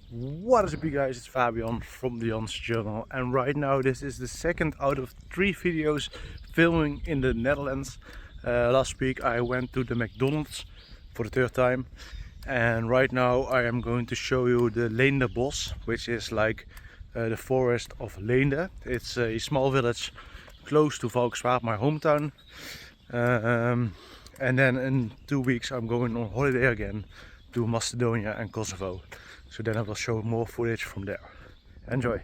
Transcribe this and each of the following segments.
What is up, you guys? It's Fabian from the Jans Journal, and right now this is the second out of 3 videos filming in the Netherlands. Last week I went to the McDonald's for the third time, and right now I am going to show you the Leende bos, which is like the forest of Leende. It's a small village close to Valkenswaard, my hometown. And then in 2 weeks I'm going on holiday again to Macedonia and Kosovo. So then I will show more footage from there. Enjoy!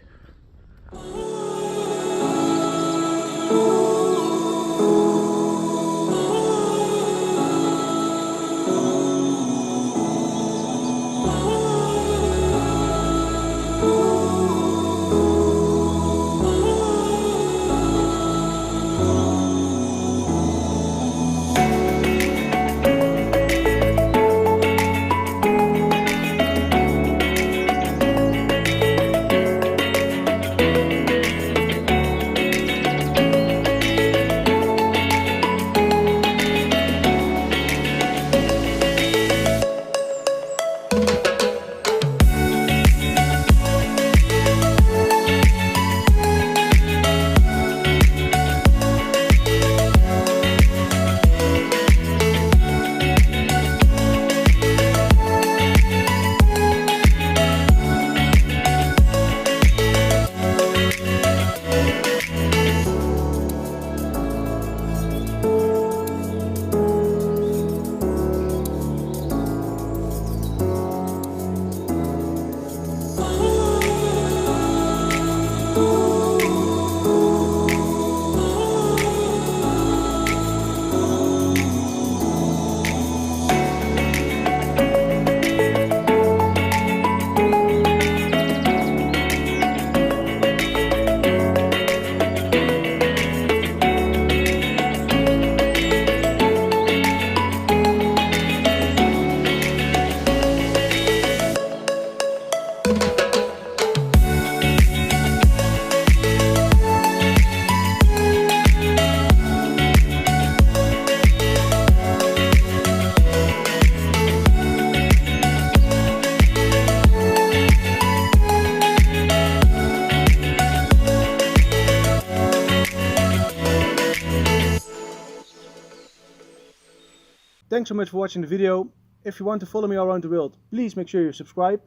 Thanks so much for watching the video. If you want to follow me around the world, please make sure you subscribe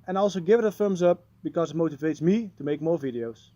and also give it a thumbs up because it motivates me to make more videos.